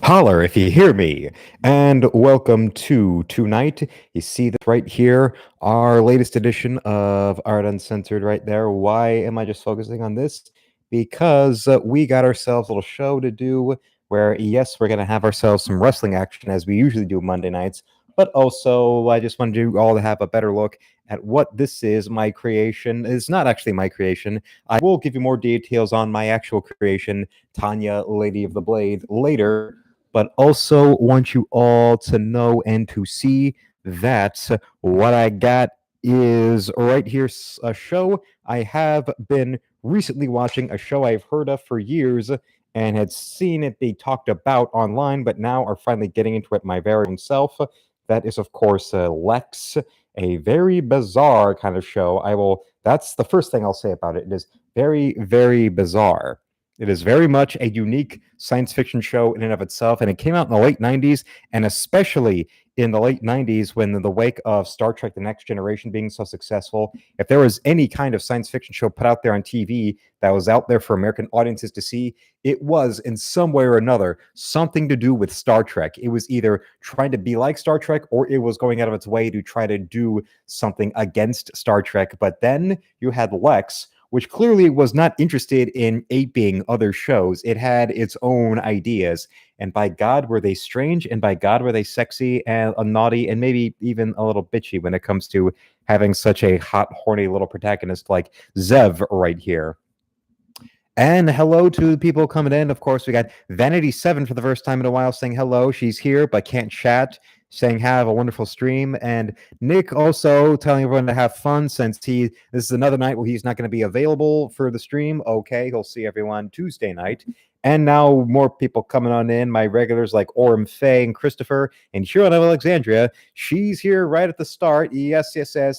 Holler if you hear me. And welcome to Tonight. You see this right here, our latest edition of Art Uncensored right there. Why am I just focusing on this? Because we got ourselves a little show to do where, yes, we're going to have ourselves some wrestling action as we usually do Monday nights. But also, I just wanted you all to have a better look at what this is. My creation is not actually my creation. I will give you more details on my actual creation, Tanya, Lady of the Blade, later, but also want you all to know and to see that what I got is right here a show I have been recently watching, a show I've heard of for years and had seen it be talked about online, but now are finally getting into it my very own self. That is, of course, Lex, a very bizarre kind of show. That's the first thing I'll say about it. It is very, very bizarre. It is very much a unique science fiction show in and of itself, and it came out in the late 90s, and especially in the late 90s when in the wake of Star Trek The Next Generation being so successful, if there was any kind of science fiction show put out there on TV that was out there for American audiences to see, it was in some way or another something to do with Star Trek. It was either trying to be like Star Trek or it was going out of its way to try to do something against Star Trek. But then you had Lex, which clearly was not interested in aping other shows. It had its own ideas. And by God, were they strange, and by God, were they sexy and naughty, and maybe even a little bitchy when it comes to having such a hot, horny little protagonist like Zev right here. And hello to the people coming in. Of course, we got Vanity7 for the first time in a while saying hello. She's here, but can't chat, saying have a wonderful stream. And Nick also telling everyone to have fun since this is another night where he's not going to be available for the stream. Okay, he'll see everyone Tuesday night. And now more people coming on in. My regulars like Orem Faye and Christopher and Huron of Alexandria. She's here right at the start. Yes.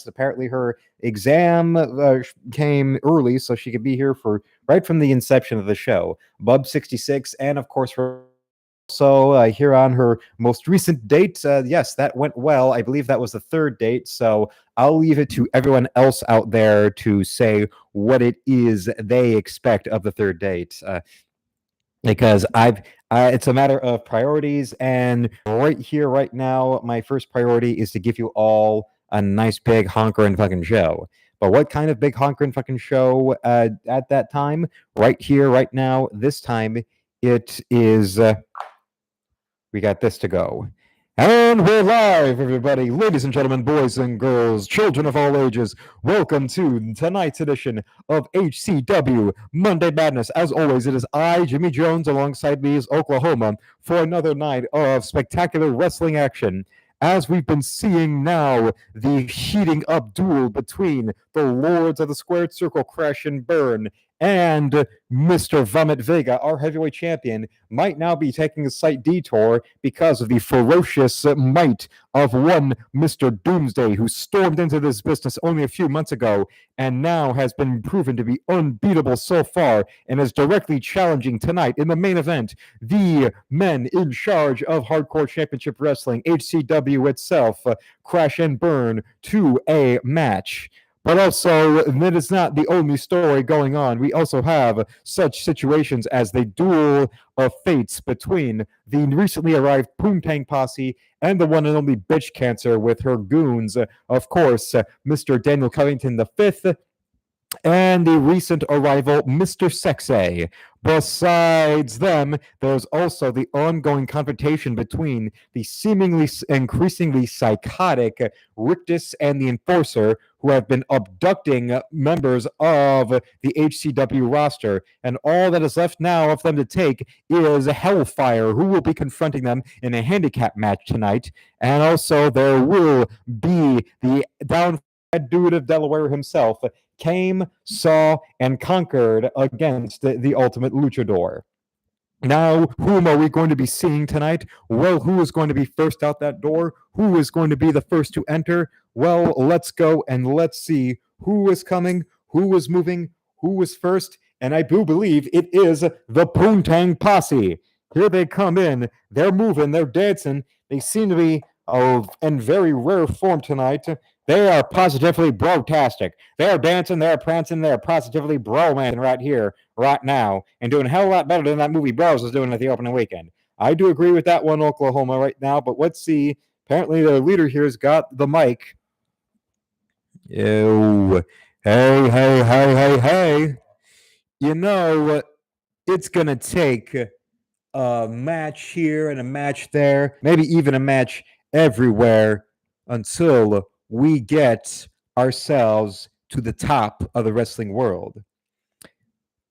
Apparently her exam came early, so she could be here for right from the inception of the show. Bub66, and of course, here on her most recent date. Yes, that went well. I believe that was the third date. So I'll leave it to everyone else out there to say what it is they expect of the third date. Because it's a matter of priorities, and right here, right now, my first priority is to give you all a nice big honker and fucking show. But what kind of big honker and fucking show at that time? Right here, right now, this time, it is. We got this to go. And we're live, everybody. Ladies and gentlemen, boys and girls, children of all ages, welcome to tonight's edition of HCW Monday Madness. As always, it is I, Jimmy Jones, alongside me is Oklahoma, for another night of spectacular wrestling action. As we've been seeing now, the heating up duel between the Lords of the Squared Circle, Crash and Burn, and Mr. Vomit Vega, our heavyweight champion, might now be taking a slight detour because of the ferocious might of one Mr. Doomsday, who stormed into this business only a few months ago and now has been proven to be unbeatable so far and is directly challenging tonight in the main event the men in charge of Hardcore Championship Wrestling, HCW itself, Crash and Burn, to a match. But also, that is not the only story going on. We also have such situations as the duel of fates between the recently arrived Poontang Posse and the one and only Bitch Cancer with her goons, of course, Mr. Daniel Covington V, and the recent arrival, Mr. Sexay. Besides them, there's also the ongoing confrontation between the seemingly increasingly psychotic Rictus and the Enforcer, who have been abducting members of the HCW roster. And all that is left now of them to take is Hellfire, who will be confronting them in a handicap match tonight. And also there will be the down dude of Delaware himself, came, saw, and conquered against the Ultimate Luchador. Now, whom are we going to be seeing tonight? Well, who is going to be first out that door? Who is going to be the first to enter? Well, let's go and let's see who is coming, who is moving, who is first, and I do believe it is the Poontang Posse. Here they come in. They're moving, they're dancing. They seem to be in very rare form tonight. They are positively bro-tastic. They're dancing, they're prancing, they're positively bro-mancing right here, right now, and doing a hell of a lot better than that movie Bros was doing at the opening weekend. I do agree with that one, Oklahoma, right now. But let's see. Apparently, the leader here has got the mic. Ew. Hey. You know, it's going to take a match here and a match there, maybe even a match everywhere until we get ourselves to the top of the wrestling world.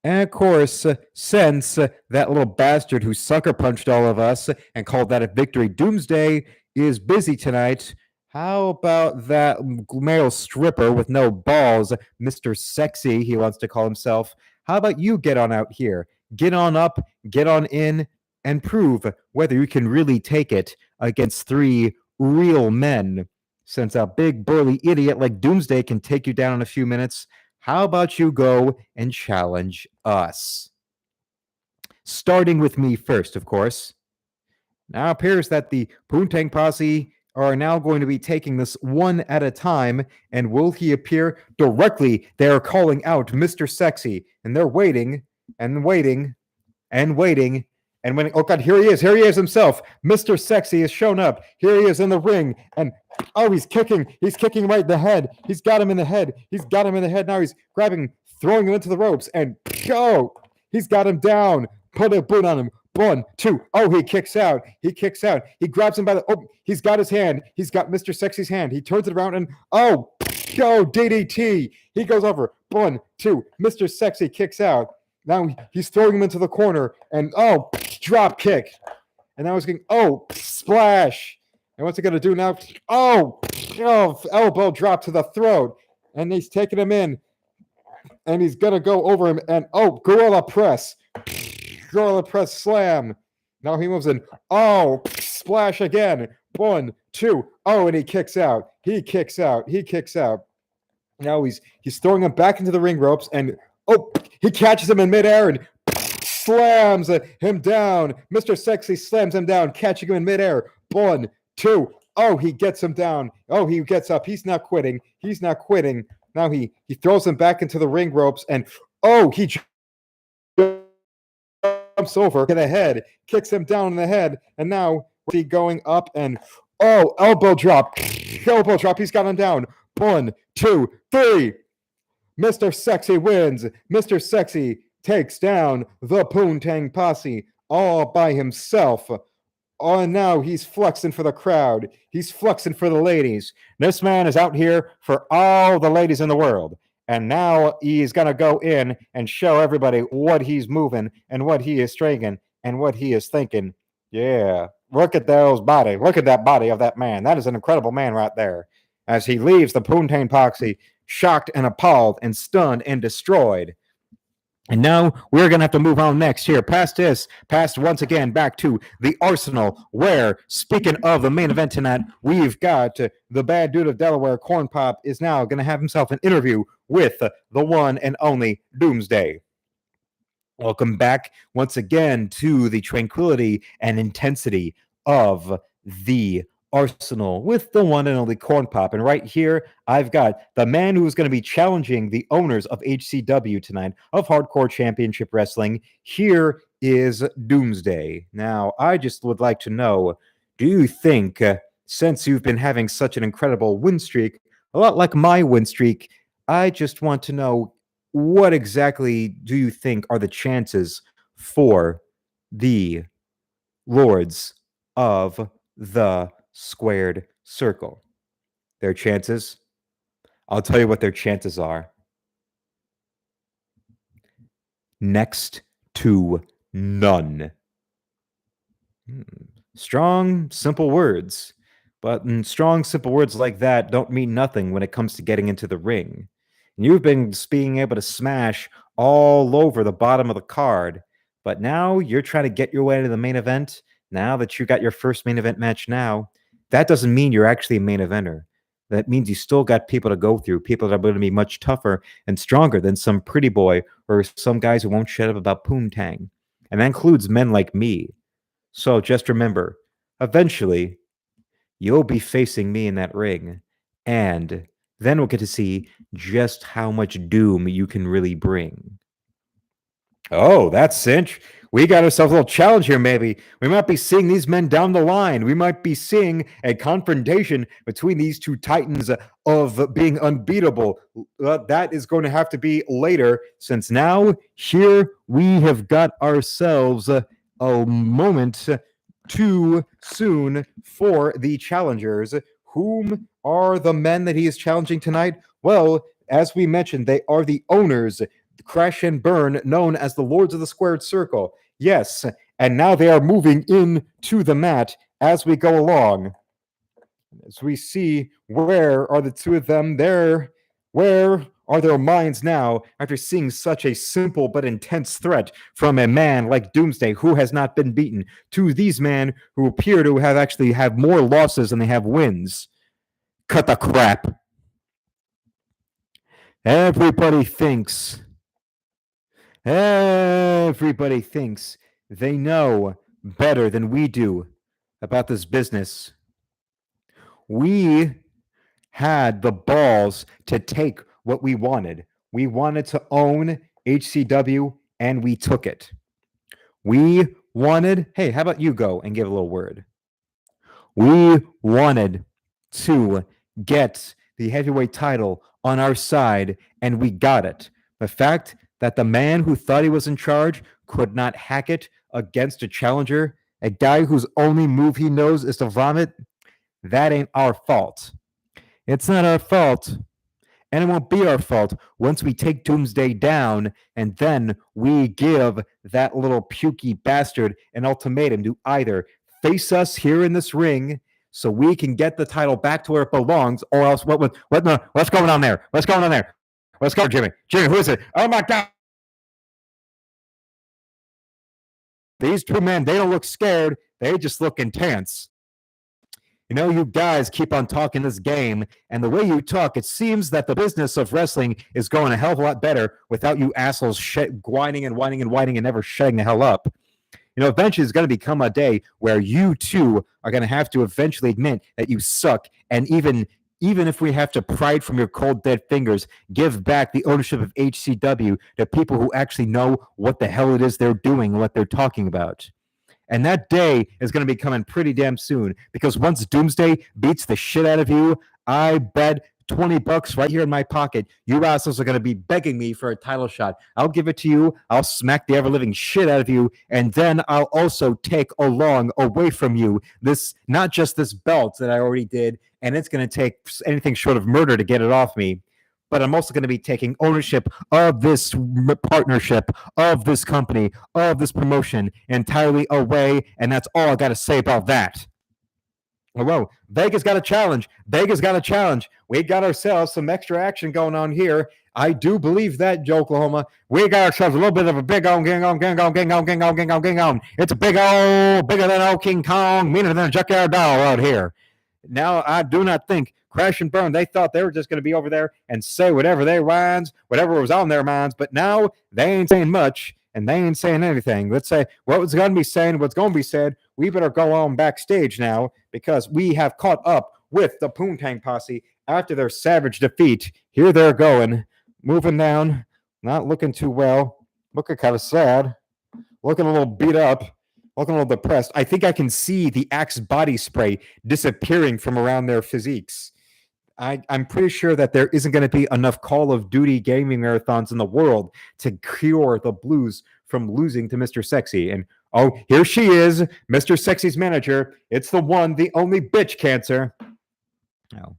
And of course, since that little bastard who sucker punched all of us and called that a victory, Doomsday, is busy tonight, how about that male stripper with no balls, Mr. Sexy, he wants to call himself? How about you get on out here? Get on up, get on in, and prove whether you can really take it against three real men. Since a big burly idiot like Doomsday can take you down in a few minutes, how about you go and challenge us? Starting with me first, of course. Now it appears that the Poontang Posse are now going to be taking this one at a time. And will he appear directly? They are calling out Mr. Sexy, and they're waiting and waiting and waiting. And when, oh God, here he is himself. Mr. Sexy has shown up. Here he is in the ring. And oh, he's kicking right in the head. He's got him in the head. Now he's grabbing, throwing him into the ropes. And oh, he's got him down. Put a boot on him. 1, 2. Oh, he kicks out. He grabs him by the, oh, he's got his hand. He's got Mr. Sexy's hand. He turns it around and, oh, DDT. He goes over. 1, 2. Mr. Sexy kicks out. Now he's throwing him into the corner, and oh, drop kick. And now he's getting, oh, splash. And what's he going to do now? Oh, elbow drop to the throat. And he's taking him in. And he's going to go over him. And oh, gorilla press slam. Now he moves in. Oh, splash again. 1, 2. Oh, and he kicks out. Now he's throwing him back into the ring ropes. And oh, he catches him in midair and slams him down. Mr. Sexy slams him down, catching him in midair. 1, 2. Oh, he gets him down. Oh, he gets up. He's not quitting. Now he throws him back into the ring ropes, and oh, he jumps over to the head, kicks him down in the head, and now he going up and oh, elbow drop. He's got him down. 1, 2, 3. Mr. Sexy wins. Mr. Sexy takes down the Poontang Posse all by himself. Oh, and now he's flexing for the crowd. He's flexing for the ladies. This man is out here for all the ladies in the world. And now he's going to go in and show everybody what he's moving and what he is stringing and what he is thinking. Yeah, look at those body. Look at that body of that man. That is an incredible man right there. As he leaves the Poontang Posse, shocked and appalled and stunned and destroyed. And now we're going to have to move on next here. Past once again back to the Arsenal, where, speaking of the main event tonight, we've got the bad dude of Delaware, Corn Pop, is now going to have himself an interview with the one and only Doomsday. Welcome back once again to the tranquility and intensity of the Arsenal with the one and only Corn Pop. And right here, I've got the man who's going to be challenging the owners of HCW tonight, of Hardcore Championship Wrestling. Here is Doomsday. Now, I just would like to know, do you think, since you've been having such an incredible win streak, a lot like my win streak, I just want to know, what exactly do you think are the chances for the Lords of the Squared Circle? Their chances? I'll tell you what their chances are. Next to none. Strong, simple words. But strong, simple words like that don't mean nothing when it comes to getting into the ring. You've been being able to smash all over the bottom of the card, but now you're trying to get your way to the main event. Now that you got your first main event match now, that doesn't mean you're actually a main eventer. That means you still got people to go through, people that are going to be much tougher and stronger than some pretty boy or some guys who won't shut up about Poontang. And that includes men like me. So just remember, eventually, you'll be facing me in that ring, and then we'll get to see just how much doom you can really bring. Oh, that's cinch. we got ourselves a little challenge here, maybe. We might be seeing these men down the line. We might be seeing a confrontation between these two titans of being unbeatable. That is going to have to be later, since now here we have got ourselves a moment too soon for the challengers. Whom are the men that he is challenging tonight? Well, as we mentioned, they are the owners, Crash and Burn, known as the Lords of the Squared Circle. Yes, and now they are moving into the mat as we go along. As we see, where are the two of them there? Where are their minds now after seeing such a simple but intense threat from a man like Doomsday who has not been beaten to these men who appear to have actually have more losses than they have wins? Cut the crap. Everybody thinks they know better than we do about this business. We had the balls to take what we wanted. We wanted to own HCW, and we took it. We wanted, hey, how about you go and give a little word? We wanted to get the heavyweight title on our side, and we got it. The fact that the man who thought he was in charge could not hack it against a challenger, a guy whose only move he knows is to vomit, that ain't our fault. It's not our fault. And it won't be our fault once we take Doomsday down and then we give that little pukey bastard an ultimatum to either face us here in this ring so we can get the title back to where it belongs, or else what's going on there? What's going on there? What's going on, Jimmy? Jimmy, who is it? Oh my God. These two men, they don't look scared. They just look intense. You know, you guys keep on talking this game, and the way you talk, it seems that the business of wrestling is going a hell of a lot better without you assholes whining and whining and whining and never shutting the hell up. You know, eventually there's going to become a day where you too are going to have to eventually admit that you suck, and even if we have to pry it from your cold, dead fingers, give back the ownership of HCW to people who actually know what the hell it is they're doing and what they're talking about. And that day is going to be coming pretty damn soon, because once Doomsday beats the shit out of you, I bet $20 right here in my pocket, you assholes are going to be begging me for a title shot. I'll give it to you. I'll smack the ever-living shit out of you, and then I'll also take along away from you this, not just this belt that I already did, and it's going to take anything short of murder to get it off me, but I'm also going to be taking ownership of this partnership, of this company, of this promotion entirely away, and that's all I got to say about that. Whoa, Vegas got a challenge. We got ourselves some extra action going on here. I do believe that, Oklahoma. We got ourselves a little bit of a big old ging on. It's a big old, bigger than old King Kong, meaner than a junkyard doll out here. Now, I do not think Crash and Burn, they thought they were just going to be over there and say whatever was on their minds, but now they ain't saying much, and they ain't saying anything. Let's say what's going to be saying, what's going to be said. We better go on backstage now, because we have caught up with the Poontang Posse after their savage defeat. Here they're going, moving down, not looking too well, looking kind of sad, looking a little beat up, looking a little depressed. I think I can see the Axe body spray disappearing from around their physiques. I'm pretty sure that there isn't going to be enough Call of Duty gaming marathons in the world to cure the Blues from losing to Mr. Sexy. And oh, here she is, Mr. Sexy's manager. It's the one, the only bitch cancer. Oh.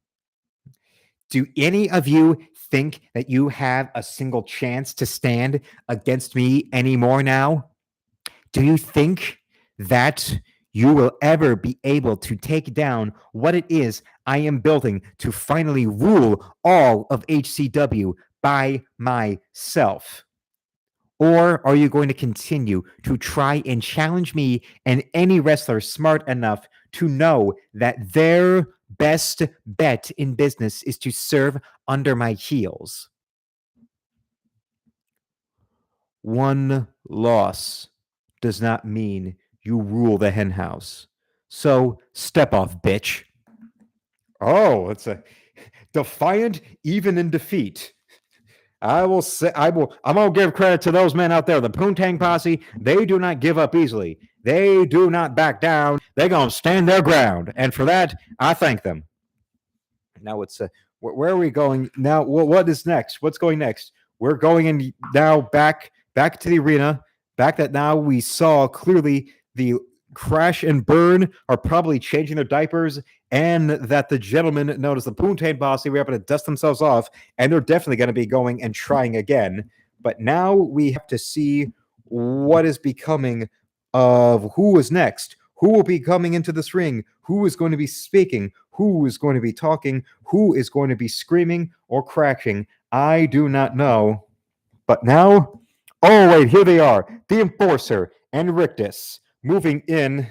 Do any of you think that you have a single chance to stand against me anymore now? Do you think that you will ever be able to take down what it is I am building to finally rule all of HCW by myself? Or are you going to continue to try and challenge me and any wrestler smart enough to know that their best bet in business is to serve under my heels? One loss does not mean you rule the henhouse. So step off, bitch. Oh, it's a defiant even in defeat. I'm gonna give credit to those men out there. The Poontang Posse, they do not give up easily. They do not back down. They're gonna stand their ground, and for that, I thank them. Now it's where are we going now? What is next? What's going next? We're going in now back to the arena. Back that now we saw clearly the Crash and Burn are probably changing their diapers, and that the gentlemen known as the Poontang Posse were able to dust themselves off, and they're definitely going to be going and trying again. But now we have to see what is becoming of who is next. Who will be coming into this ring? Who is going to be speaking? Who is going to be talking? Who is going to be screaming or crashing? I do not know. But now, oh wait, here they are. The Enforcer and Rictus moving in,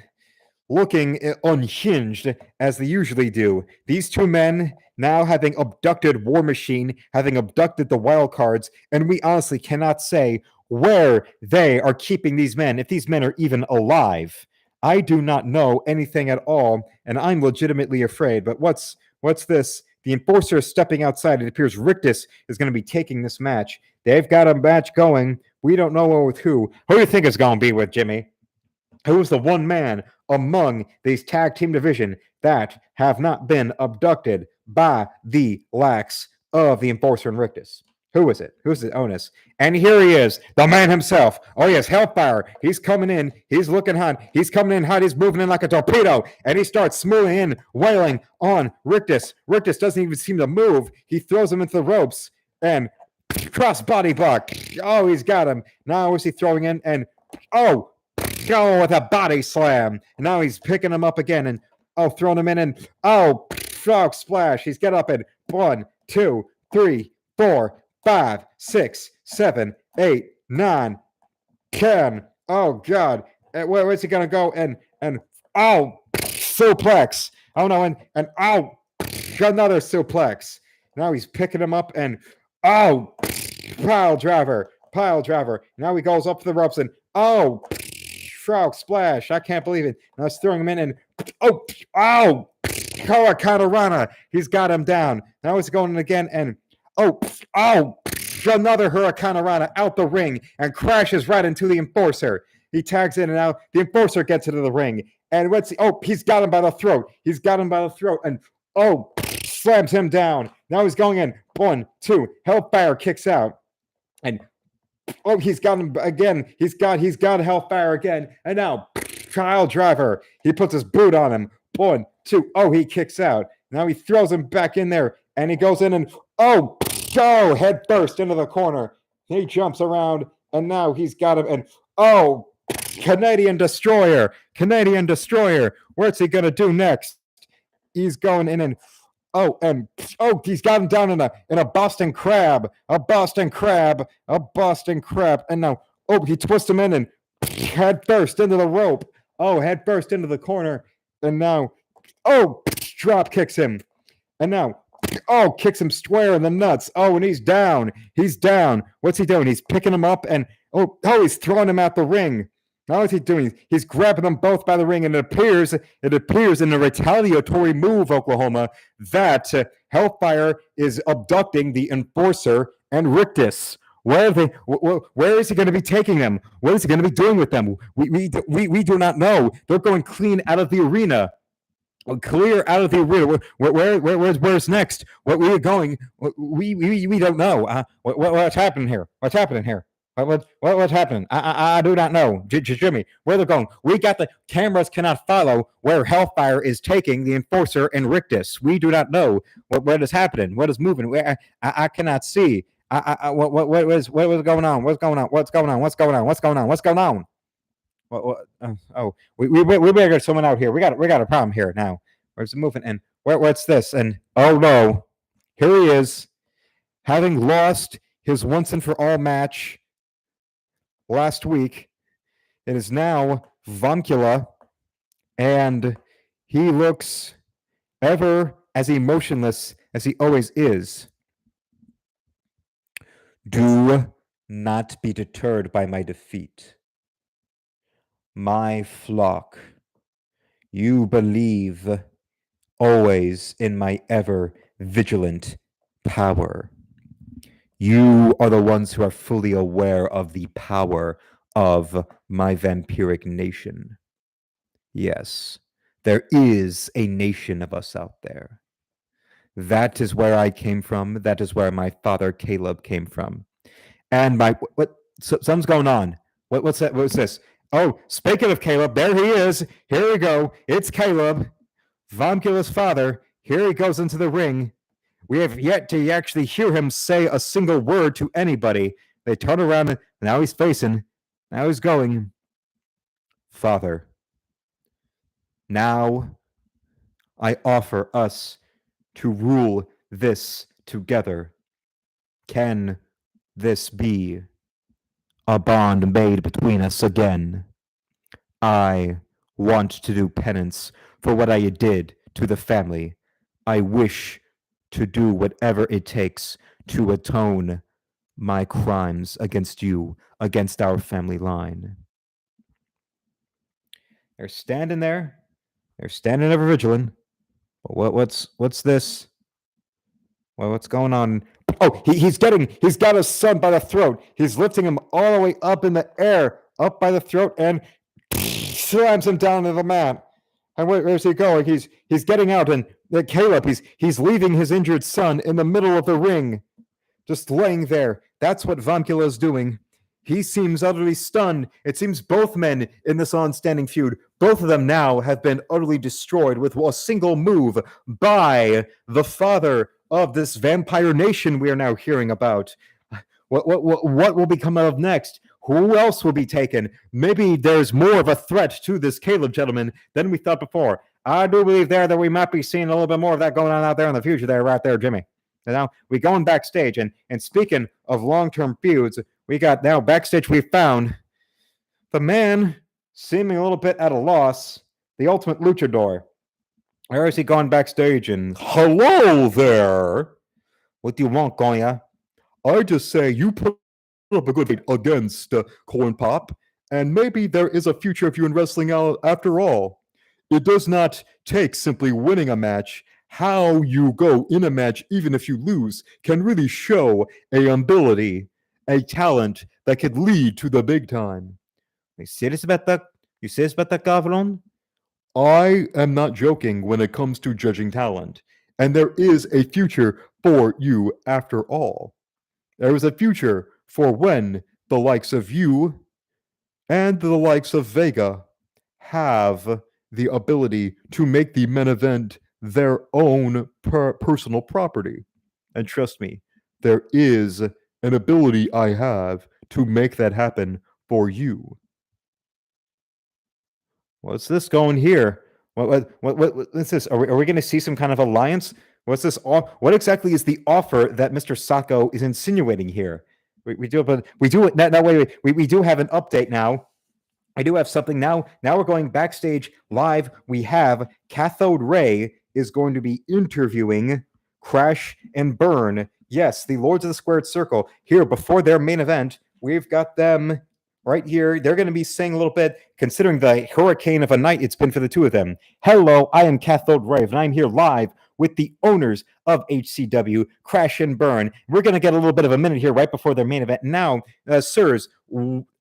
looking unhinged as they usually do. These two men now having abducted War Machine, having abducted the wild cards, and we honestly cannot say where they are keeping these men, if these men are even alive. I do not know anything at all, and I'm legitimately afraid. But what's this? The Enforcer is stepping outside. It appears Rictus is going to be taking this match. They've got a match going. We don't know with who. Who do you think it's going to be with, Jimmy? Who is the one man among these tag team division that have not been abducted by the likes of the Enforcer and Rictus? Who is it? Who's the onus? And here he is, the man himself. Oh, yes, Hellfire. He's coming in. He's looking hot. He's coming in hot. He's moving in like a torpedo. And he starts smoothing in, wailing on Rictus. Rictus doesn't even seem to move. He throws him into the ropes and cross-body block. Oh, he's got him. Now is he throwing in? And, oh, with a body slam. And now he's picking him up again and, oh, throwing him in. And, oh, frog splash. He's got up in 1, 2, 3, 4, 5, 6, 7, 8, 9, 10. Oh God, where's he gonna go? And oh, suplex. Oh no, and oh, another suplex. Now he's picking him up and oh, pile driver. Now he goes up the ropes and oh, frog splash. I can't believe it. Now he's throwing him in and oh, Katarana. He's got him down. Now he's going in again and oh, another Hurricanrana out the ring and crashes right into the Enforcer. He tags in and out. The Enforcer gets into the ring. And he's got him by the throat. And oh, slams him down. Now he's going in. 1, 2. Hellfire kicks out. And oh, he's got him again. He's got Hellfire again. And now, Child Driver. He puts his boot on him. 1, 2. Oh, he kicks out. Now he throws him back in there. And he goes in and oh, head first into the corner. He jumps around, and now he's got him. And oh, Canadian Destroyer. What's he gonna do next? He's going in and he's got him down in a Boston Crab. And now he twists him in and head first into the rope. Oh, head first into the corner. And now drop kicks him. And now kicks him square in the nuts. Oh, and he's down. What's he doing? He's picking him up and he's throwing him out the ring. Now what's he doing? He's grabbing them both by the ring, and it appears in a retaliatory move, Oklahoma, that Hellfire is abducting the Enforcer and Rictus. Where is he going to be taking them? What is he going to be doing with them? We do not know. They're going clean out of the arena. Clear out of the arena. Where's next? Where are we going? We don't know. What's happening here? What's happening? I do not know. Jimmy, where they're going? We got the cameras cannot follow where Hellfire is taking the Enforcer and Rictus. We do not know what is happening. What is moving? Where I cannot see. What is going on? What's going on? We better get someone out here. We got a problem here now. Where's it moving? And what's this? And oh no, here he is, having lost his once and for all match last week. It is now Voncula, and he looks ever as emotionless as he always is. Do not be deterred by my defeat. My flock, you believe always in my ever vigilant power. You are the ones who are fully aware of the power of my vampiric nation. Yes, there is a nation of us out there. That is where I came from. That is where my father Caleb came from. And what something's going on. What's that? What's this? Oh, speaking of Caleb, there he is. Here we go. It's Caleb, Vomcula's father. Here he goes into the ring. We have yet to actually hear him say a single word to anybody. They turn around and now he's facing. Now he's going. Father, now I offer us to rule this together. Can this be a bond made between us again? I want to do penance for what I did to the family. I wish to do whatever it takes to atone my crimes against you, against our family line. They're standing there. They're standing ever vigilant. What's this? Well, what's going on? Oh, he's got his son by the throat. He's lifting him all the way up in the air, up by the throat, and slams him down to the mat. And where's he going? He's getting out, and Caleb, he's leaving his injured son in the middle of the ring, just laying there. That's what Vomcula is doing. He seems utterly stunned. It seems both men in this on-standing feud, both of them now have been utterly destroyed with a single move by the father of this vampire nation we are now hearing about. What will be coming up next? Who else will be taken? Maybe there's more of a threat to this Caleb gentleman than we thought before. I do believe that we might be seeing a little bit more of that going on out there in the future there, right there, Jimmy. Now, we're going backstage, and speaking of long-term feuds, we got now backstage we found the man seeming a little bit at a loss, the ultimate luchador. Or is he gone backstage and, hello there? What do you want, Goya? I just say you put up a good fight against Corn Pop, and maybe there is a future of you in wrestling after all. It does not take simply winning a match. How you go in a match, even if you lose, can really show a ability, a talent that could lead to the big time. You serious about that? You serious about that, Gavron? I am not joking when it comes to judging talent, and there is a future for you after all. There is a future for when the likes of you and the likes of Vega have the ability to make the main event their own personal property. And trust me, there is an ability I have to make that happen for you. What's this going here? What's this? Are we going to see some kind of alliance? What's this? What exactly is the offer that Mr. Sacco is insinuating here? We do it that way. We do have an update now. I do have something now. Now we're going backstage live. We have Cathode Ray is going to be interviewing Crash and Burn. Yes, the Lords of the Squared Circle here before their main event. We've got them right here. They're going to be saying a little bit, considering the hurricane of a night it's been for the two of them. Hello, I am Cathode Ray, and I'm here live with the owners of HCW, Crash and Burn. We're going to get a little bit of a minute here right before their main event. Now, sirs,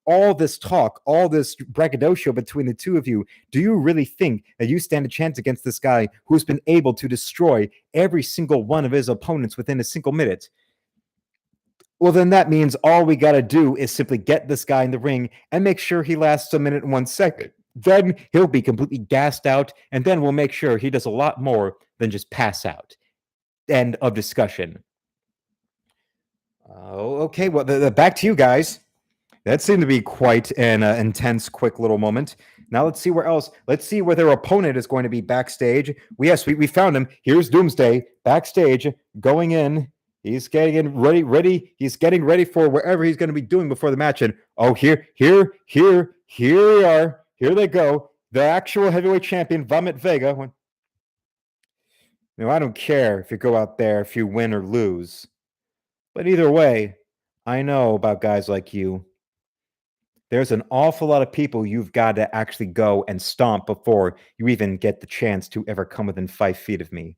all this talk, all this braggadocio between the two of you, do you really think that you stand a chance against this guy who's been able to destroy every single one of his opponents within a single minute? Well, then that means all we got to do is simply get this guy in the ring and make sure he lasts a minute and 1 second. Then he'll be completely gassed out, and then we'll make sure he does a lot more than just pass out. End of discussion. Okay, well, back to you guys. That seemed to be quite an intense, quick little moment. Now let's see where else. Let's see where their opponent is going to be backstage. We found him. Here's Doomsday backstage, going in. He's getting in ready. He's getting ready for wherever he's going to be doing before the match. And here we are. Here they go. The actual heavyweight champion, Vomit Vega. Now, I don't care if you go out there, if you win or lose. But either way, I know about guys like you. There's an awful lot of people you've got to actually go and stomp before you even get the chance to ever come within 5 feet of me.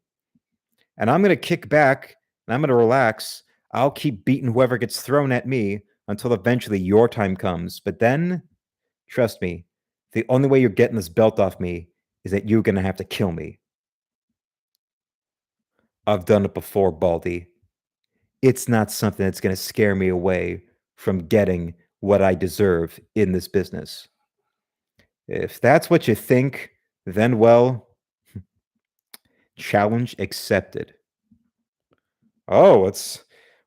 And I'm going to kick back and I'm going to relax. I'll keep beating whoever gets thrown at me until eventually your time comes. But then, trust me, the only way you're getting this belt off me is that you're going to have to kill me. I've done it before, Baldy. It's not something that's going to scare me away from getting what I deserve in this business. If that's what you think, then, well, challenge accepted. Oh,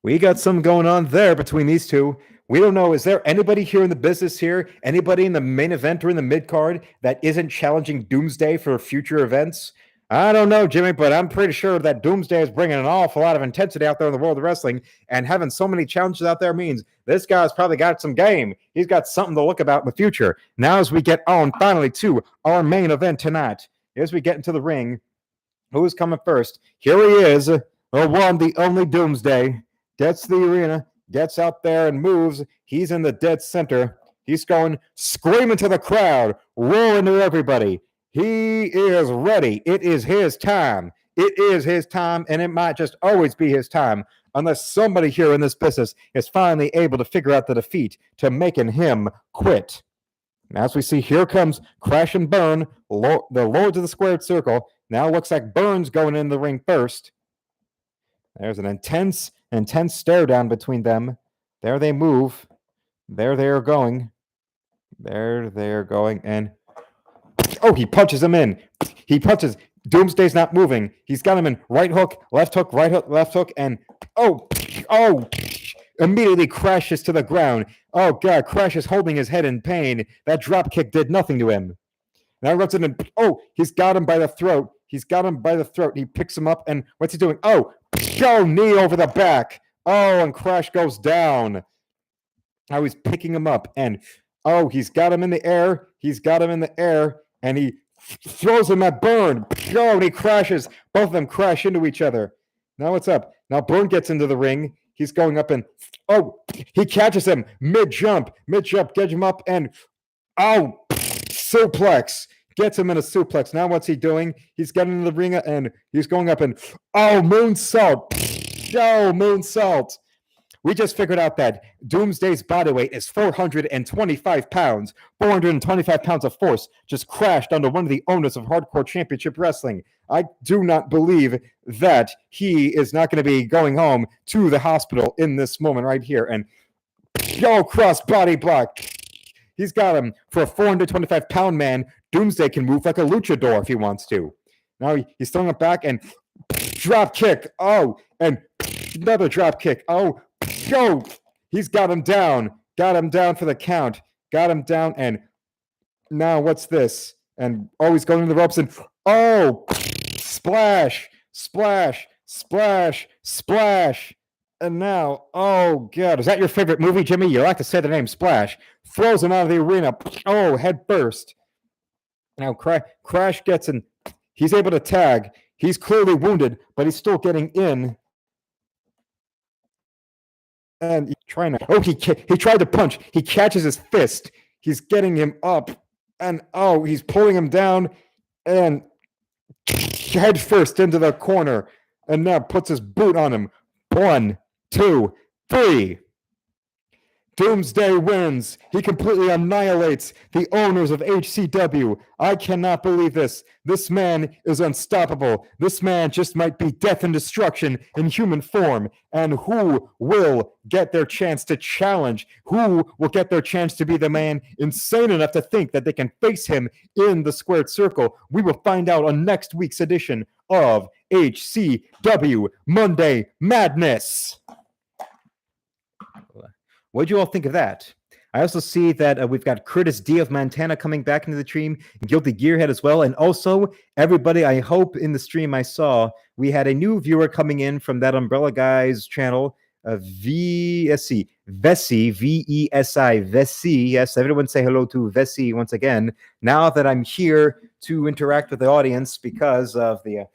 we got something going on there between these two. We don't know. Is there anybody here in the business here? Anybody in the main event or in the mid card that isn't challenging Doomsday for future events? I don't know, Jimmy, but I'm pretty sure that Doomsday is bringing an awful lot of intensity out there in the world of wrestling, and having so many challenges out there means this guy's probably got some game. He's got something to look about in the future. Now, as we get on finally to our main event tonight, as we get into the ring, who's coming first? Here he is, the one, the only Doomsday. Gets the arena, gets out there and moves. He's in the dead center. He's going screaming to the crowd, roaring to everybody. He is ready. It is his time. It is his time, and it might just always be his time, unless somebody here in this business is finally able to figure out the defeat to making him quit. And as we see, here comes Crash and Burn, the Lords of the Squared Circle. Now it looks like Burn's going in the ring first. There's an intense stare down between them. There they move. There they are going. There they are going. And oh, he punches him in. He punches. Doomsday's not moving. He's got him in right hook, left hook, right hook, left hook, and oh, immediately crashes to the ground. Oh, God, Crash is holding his head in pain. That drop kick did nothing to him. Now he runs in and, oh, he's got him by the throat. He's got him by the throat. He picks him up, and what's he doing? Oh, knee over the back. Oh, and Crash goes down. Now he's picking him up, and oh, he's got him in the air. He's got him in the air, and he throws him at Burn. Oh, and he crashes. Both of them crash into each other. Now what's up? Now Burn gets into the ring. He's going up, and oh, he catches him mid-jump, gets him up, and oh, suplex. Gets him in a suplex. Now what's he doing? He's getting into the ring, and he's going up, and oh, moonsault. Oh, moonsault. We just figured out that Doomsday's body weight is 425 pounds. 425 pounds of force just crashed onto one of the owners of Hardcore Championship Wrestling. I do not believe that he is not going to be going home to the hospital in this moment right here. And cross body block. He's got him. For a 425-pound man, Doomsday can move like a luchador if he wants to. Now he's throwing it back, and drop kick. Oh, and another drop kick. Oh, he's got him down. Got him down for the count. Got him down, and now what's this? And oh, he's going to the ropes, and oh, splash, splash, splash, splash. And now, oh, God, is that your favorite movie, Jimmy? You like to say the name Splash. Throws him out of the arena. Oh, head first. Now Crash gets in. He's able to tag. He's clearly wounded, but he's still getting in. And he's trying to. Oh, he tried to punch. He catches his fist. He's getting him up. And oh, he's pulling him down. And head first into the corner. And now puts his boot on him. 1, 2, 3. Doomsday wins. He completely annihilates the owners of HCW. I cannot believe this. This man is unstoppable. This man just might be death and destruction in human form. And who will get their chance to challenge? Who will get their chance to be the man insane enough to think that they can face him in the squared circle? We will find out on next week's edition of HCW Monday Madness. What'd you all think of that? I also see that we've got Curtis D of Montana coming back into the stream, Guilty Gearhead as well, and also everybody. I hope in the stream I saw we had a new viewer coming in from that Umbrella Guys channel, Vessi, V-E-S-I, Vessi. Yes, everyone say hello to Vessi once again. Now that I'm here to interact with the audience because of the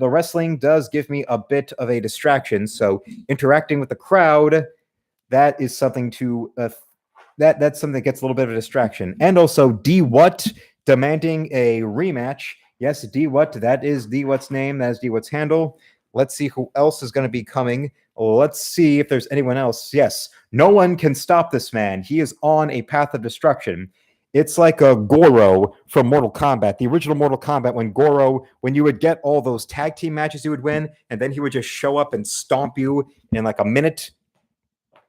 wrestling does give me a bit of a distraction, so interacting with the crowd. That is something to that's something that gets a little bit of a distraction. And also D What demanding a rematch. Yes, D What, that is D What's name, that is D What's handle. Let's see who else is going to be coming. Let's see if there's anyone else. Yes, no one can stop this man. He is on a path of destruction. It's like a Goro from Mortal Kombat, the original Mortal Kombat, when you would get all those tag team matches you would win, and then he would just show up and stomp you in like a minute.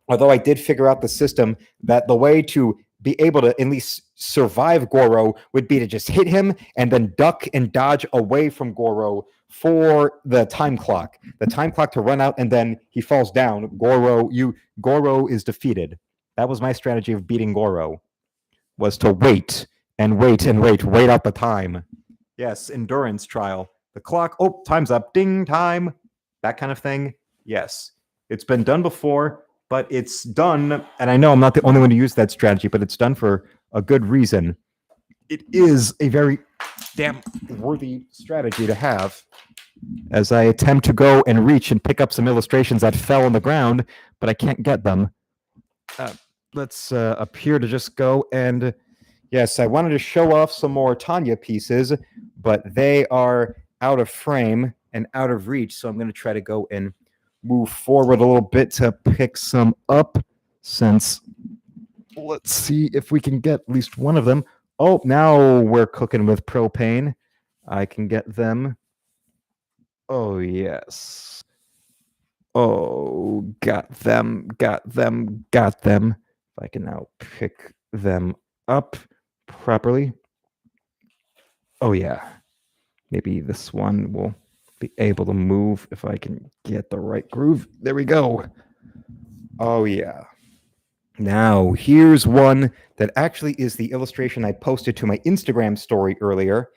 Although I did figure out the system that the way to be able to at least survive Goro would be to just hit him and then duck and dodge away from Goro for the time clock to run out, and then he falls down. Goro is defeated. That was my strategy of beating Goro, was to wait out the time. Yes, endurance trial. The clock, time's up, ding, time, that kind of thing. Yes, it's been done before, but it's done, and I know I'm not the only one to use that strategy, but it's done for a good reason. It is a very damn worthy strategy to have, as I attempt to go and reach and pick up some illustrations that fell on the ground, but I can't get them. Let's appear to just go and... Yes, I wanted to show off some more Tanya pieces, but they are out of frame and out of reach, so I'm going to try to go and move forward a little bit to pick some up, since... Let's see if we can get at least one of them. Oh, now we're cooking with propane. I can get them. Oh, yes. Oh, got them. If I can now pick them up properly. Oh, yeah. Maybe this one will be able to move if I can get the right groove. There we go. Oh, yeah. Now, here's one that actually is the illustration I posted to my Instagram story earlier.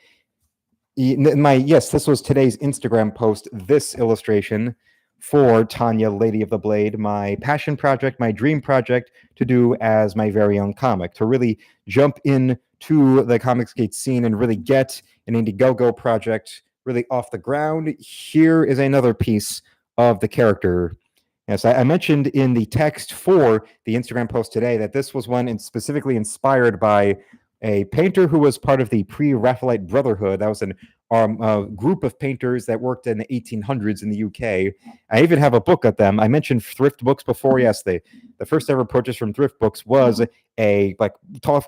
Yes, this was today's Instagram post, this illustration for Tanya, Lady of the Blade, my passion project, my dream project to do as my very own comic, to really jump into the Comicsgate scene and really get an Indiegogo project really off the ground. Here is another piece of the character. Yes, I mentioned in the text for the Instagram post today that this was one specifically inspired by a painter who was part of the pre-Raphaelite Brotherhood. That was a group of painters that worked in the 1800s in the UK. I even have a book of them. I mentioned thrift books before. Yes, the first ever purchase from thrift books was a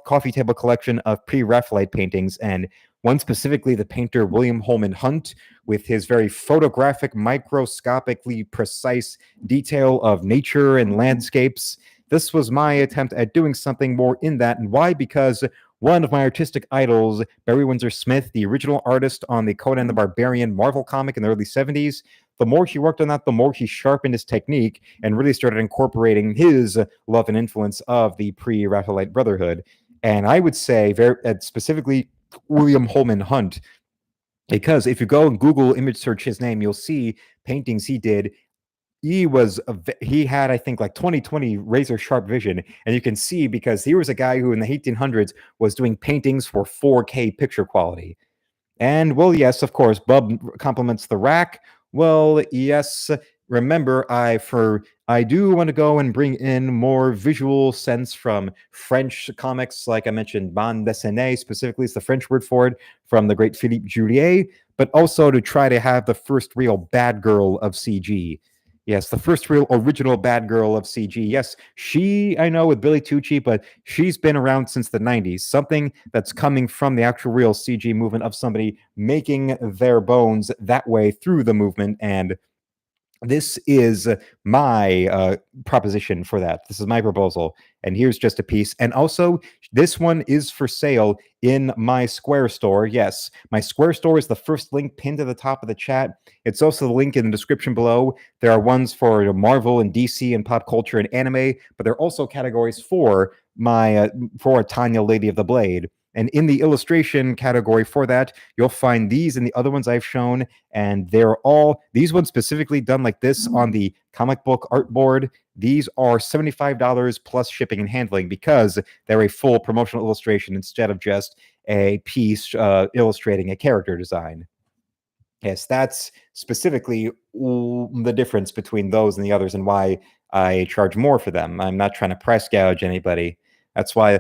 coffee table collection of pre-Raphaelite paintings, and one specifically the painter William Holman Hunt, with his very photographic, microscopically precise detail of nature and landscapes. This was my attempt at doing something more in that. And why? Because one of my artistic idols, Barry Windsor Smith, the original artist on the Conan the Barbarian Marvel comic in the early 70s, the more he worked on that, the more he sharpened his technique and really started incorporating his love and influence of the pre-Raphaelite Brotherhood. And I would say specifically William Holman Hunt, because if you go and Google image search his name, you'll see paintings he did. He had, I think, like 20/20 razor sharp vision, and you can see because he was a guy who in the 1800s was doing paintings for 4K picture quality. And well, yes, of course, Bub compliments the rack. Well, yes, remember, I do want to go and bring in more visual sense from French comics, like I mentioned, bande dessinée specifically is the French word for it, from the great Philippe Julier, but also to try to have the first real bad girl of CG. Yes, the first real original bad girl of CG. Yes, I know with Billy Tucci, but she's been around since the 90s. Something that's coming from the actual real CG movement of somebody making their bones that way through the movement. And this is my proposition for that. This is my proposal. And here's just a piece. And also, this one is for sale in my Square store. Yes, my Square store is the first link pinned to the top of the chat. It's also the link in the description below. There are ones for Marvel and DC and pop culture and anime, but there are also categories for for Tanya, Lady of the Blade. And in the illustration category for that, you'll find these and the other ones I've shown. And these ones specifically done like this on the comic book art board. These are $75 plus shipping and handling because they're a full promotional illustration instead of just a piece illustrating a character design. Yes, that's specifically the difference between those and the others and why I charge more for them. I'm not trying to price gouge anybody. That's why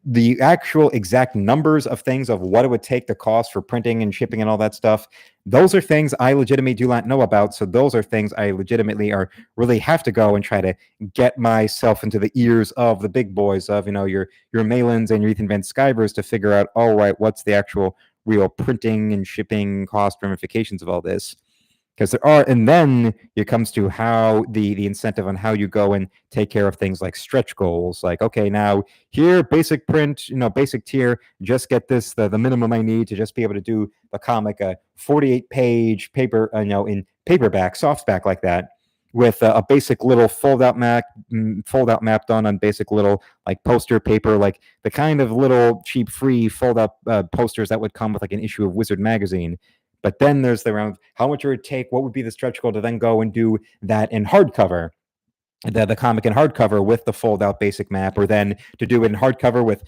the actual exact numbers of things of what it would take, the cost for printing and shipping and all that stuff, those are things I legitimately do not know about. So those are things I legitimately really have to go and try to get myself into the ears of the big boys of, your Malins and your Ethan Van Skivers to figure out, all right, what's the actual real printing and shipping cost ramifications of all this. Because there are, and then it comes to how the incentive on how you go and take care of things like stretch goals. Like, okay, now here, basic print, basic tier, just get this, the minimum I need to just be able to do the comic, a 48-page paper, in paperback, softback like that, with a basic little fold-out map done on basic little like poster paper, like the kind of little cheap free fold-out posters that would come with like an issue of Wizard magazine. But then there's the round, how much would it take? What would be the stretch goal to then go and do that in hardcover? The comic in hardcover with the fold out basic map, or then to do it in hardcover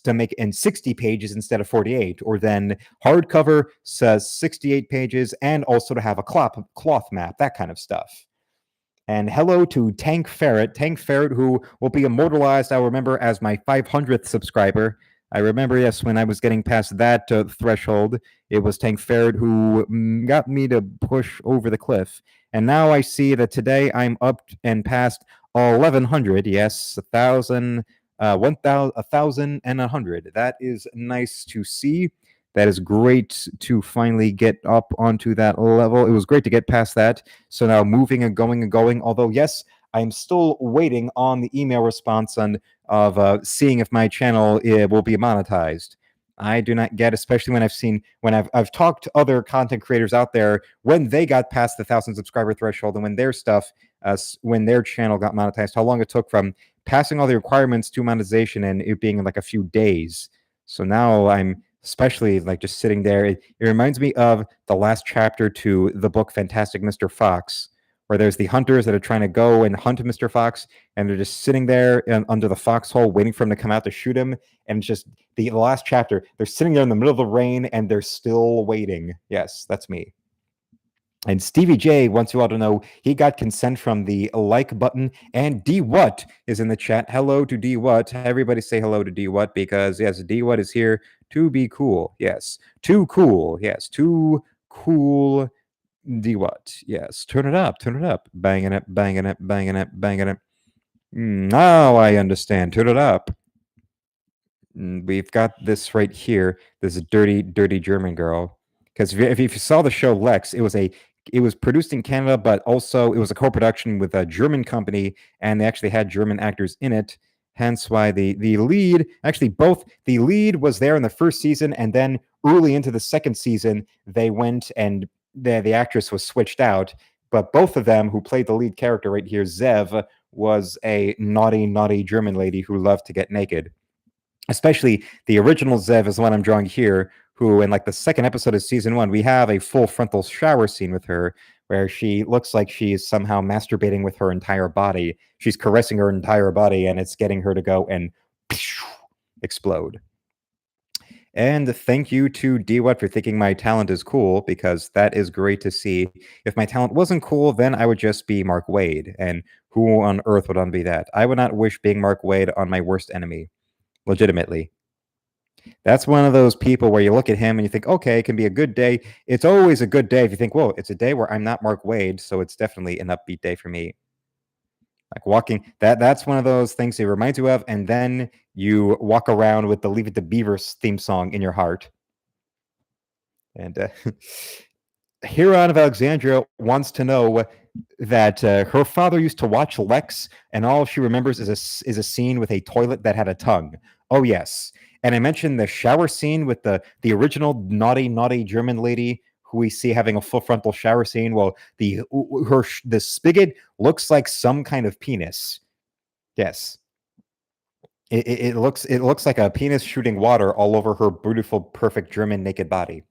to make it in 60 pages instead of 48, or then hardcover says 68 pages and also to have a cloth map, that kind of stuff. And hello to Tank Ferret, who will be immortalized, I remember, as my 500th subscriber. I remember, yes, when I was getting past that threshold, it was Tank Ferret who got me to push over the cliff. And now I see that today I'm up and past 1,100. Yes, 1,000, 1,100. That is nice to see. That is great to finally get up onto that level. It was great to get past that. So now moving and going. Although, yes, I'm still waiting on the email response of seeing if my channel will be monetized. I do not get, especially when I've talked to other content creators out there when they got past the 1,000 subscriber threshold and when their stuff, when their channel got monetized, how long it took from passing all the requirements to monetization and it being in like a few days. So now I'm especially like just sitting there. It reminds me of the last chapter to the book Fantastic Mr. Fox, where there's the hunters that are trying to go and hunt Mr. Fox, and they're just sitting there under the foxhole waiting for him to come out to shoot him. And just the last chapter, they're sitting there in the middle of the rain and they're still waiting. Yes, that's me. And Stevie J wants you all to know he got consent from the like button. And D What is in the chat. Hello to D What. Everybody say hello to D What, because yes, D What is here to be cool. Yes, too cool. Yes, too cool. D What. Yes, turn it up. Banging it. Now I understand. Turn it up. We've got this right here. This dirty German girl. Because if you saw the show Lex, it was produced in Canada, but also it was a co-production with a German company, and they actually had German actors in it. Hence why the lead, actually both, the lead was there in the first season, and then early into the second season, they went and the actress was switched out. But both of them, who played the lead character right here, Zev, was a naughty German lady who loved to get naked. Especially the original Zev is the one I'm drawing here, who in like the second episode of season 1, we have a full frontal shower scene with her where she looks like she's somehow masturbating with her entire body. She's caressing her entire body, and it's getting her to go and explode. And thank you to DWAT for thinking my talent is cool, because that is great to see. If my talent wasn't cool, then I would just be Mark Waid. And who on earth would be that? I would not wish being Mark Waid on my worst enemy. Legitimately. That's one of those people where you look at him and you think, okay, it can be a good day. It's always a good day if you think, whoa, it's a day where I'm not Mark Waid, so it's definitely an upbeat day for me. Like walking, that's one of those things it reminds you of, and then you walk around with the Leave It to Beavers theme song in your heart. And Huron of Alexandria wants to know that her father used to watch Lex, and all she remembers is a scene with a toilet that had a tongue. Oh yes. And I mentioned the shower scene with the original naughty German lady who we see having a full frontal shower scene. Well, the spigot looks like some kind of penis. Yes. It looks like a penis shooting water all over her beautiful, perfect German naked body.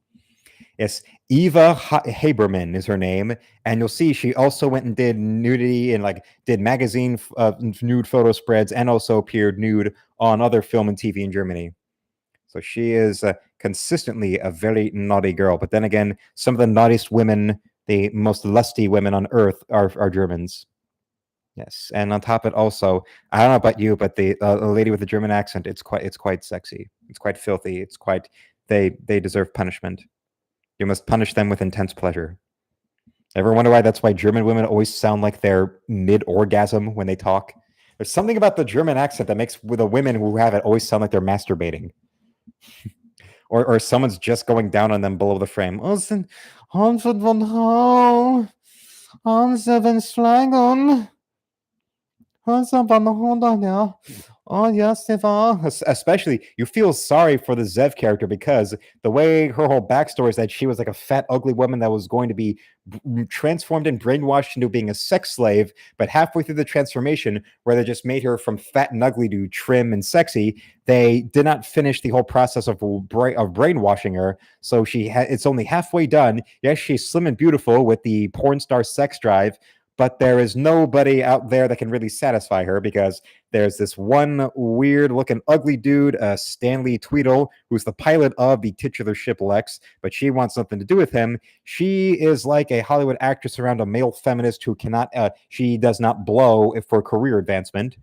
Yes, Eva Haberman is her name, and you'll see she also went and did nudity and like did magazine nude photo spreads, and also appeared nude on other film and TV in Germany. So she is consistently a very naughty girl. But then again, some of the naughtiest women, the most lusty women on earth, are Germans. Yes, and on top of it also, I don't know about you, but the lady with the German accent, it's quite sexy. It's quite filthy. It's quite they deserve punishment. You must punish them with intense pleasure. Ever wonder why that's why German women always sound like they're mid-orgasm when they talk? There's something about the German accent that makes the women who have it always sound like they're masturbating. Or someone's just going down on them below the frame. Oh, oh yes, Stefan. Especially, you feel sorry for the Zev character because the way her whole backstory is that she was like a fat, ugly woman that was going to be transformed and brainwashed into being a sex slave. But halfway through the transformation, where they just made her from fat and ugly to trim and sexy, they did not finish the whole process of brainwashing her. So it's only halfway done. Yes, she's slim and beautiful with the porn star sex drive, but there is nobody out there that can really satisfy her because there's this one weird looking ugly dude, Stanley Tweedle, who's the pilot of the titular ship Lex, but she wants nothing to do with him. She is like a Hollywood actress around a male feminist who she does not blow for career advancement.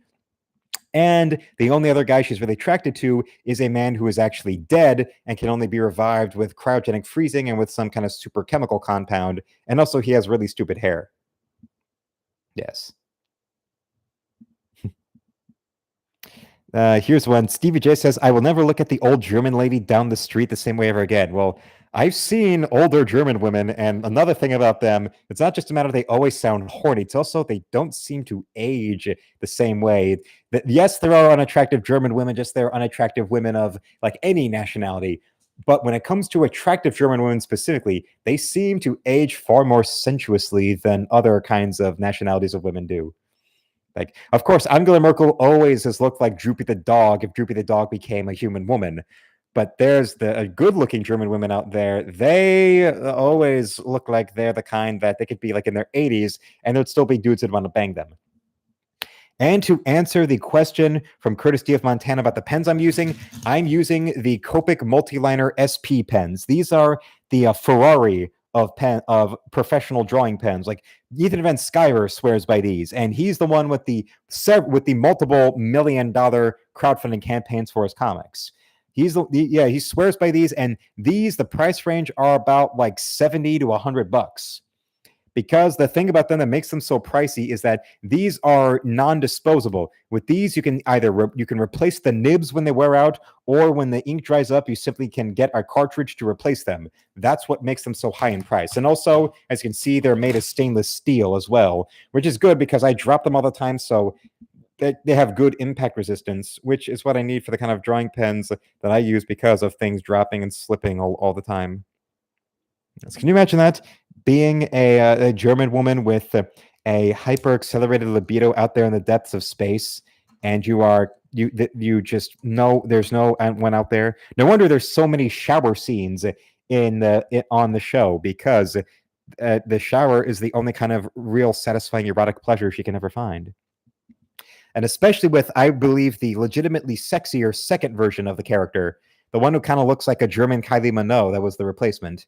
And the only other guy she's really attracted to is a man who is actually dead and can only be revived with cryogenic freezing and with some kind of super chemical compound. And also, he has really stupid hair. Yes. Here's one. Stevie J says, I will never look at the old German lady down the street the same way ever again. Well, I've seen older German women, and another thing about them, it's not just a matter they always sound horny. It's also they don't seem to age the same way. Yes, there are unattractive German women, just they're unattractive women of like any nationality. But when it comes to attractive German women specifically, they seem to age far more sensuously than other kinds of nationalities of women do. Like, of course, Angela Merkel always has looked like Droopy the dog if Droopy the dog became a human woman. But there's the good-looking German women out there. They always look like they're the kind that they could be like in their 80s, and there'd still be dudes that want to bang them. And to answer the question from Curtis D. of Montana about the pens I'm using the Copic Multiliner SP pens. These are the Ferrari of professional drawing pens. Like Ethan Van Sciver swears by these, and he's the one with the multiple $1 million crowdfunding campaigns for his comics. He swears by these, and the price range are about like $70 to $100. Because the thing about them that makes them so pricey is that these are non-disposable. With these, you can either you can replace the nibs when they wear out, or when the ink dries up, you simply can get a cartridge to replace them. That's what makes them so high in price. And also, as you can see, they're made of stainless steel as well, which is good because I drop them all the time, so they have good impact resistance, which is what I need for the kind of drawing pens that I use because of things dropping and slipping all the time. Can you imagine that? Being a German woman with a hyper accelerated libido out there in the depths of space, and you just know there's no one out there. No wonder there's so many shower scenes on the show, because the shower is the only kind of real satisfying erotic pleasure she can ever find. And especially with, I believe, the legitimately sexier second version of the character, the one who kind of looks like a German Kylie Minogue that was the replacement.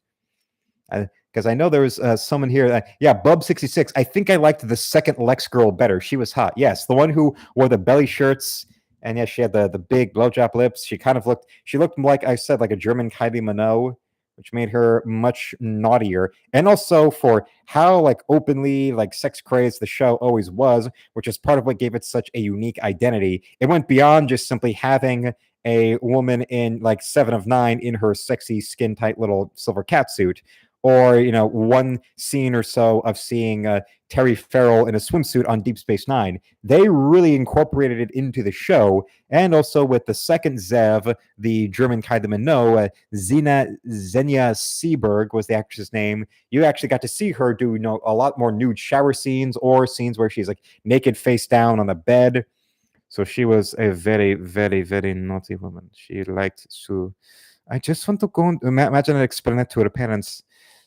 Because I know there was someone here. Bub66. I think I liked the second Lex girl better. She was hot. Yes, the one who wore the belly shirts, and yes, she had the big blowjob lips. She looked like I said, like a German Kylie Minogue, which made her much naughtier. And also for how like openly like sex crazed the show always was, which is part of what gave it such a unique identity. It went beyond just simply having a woman in like 7 of 9 in her sexy skin tight little silver catsuit, or one scene or so of seeing Terry Farrell in a swimsuit on Deep Space Nine. They really incorporated it into the show. And also with the second Zev, the German Kylie Minogue, Xenia Seberg was the actress's name. You actually got to see her do a lot more nude shower scenes, or scenes where she's like naked face down on the bed. So she was a very, very, very naughty woman. She liked to... I just want to go and imagine and explain it to her parents.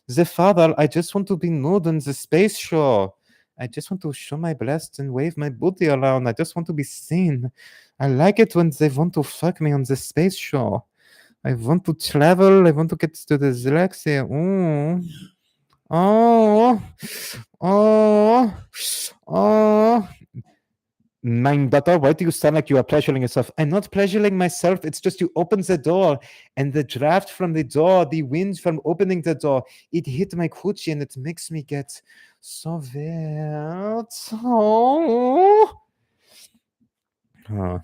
The father, I just want to be nude on the space show. I just want to show my breasts and wave my booty around. I just want to be seen. I like it when they want to fuck me on the space show. I want to travel. I want to get to the galaxy. Ooh. Oh, oh, oh. Mein daughter, why do you sound like you are pleasuring yourself? I'm not pleasuring myself. It's just you open the door, and the draft from the door, the wind from opening the door, it hit my coochie, and it makes me get so wet. Oh. Huh.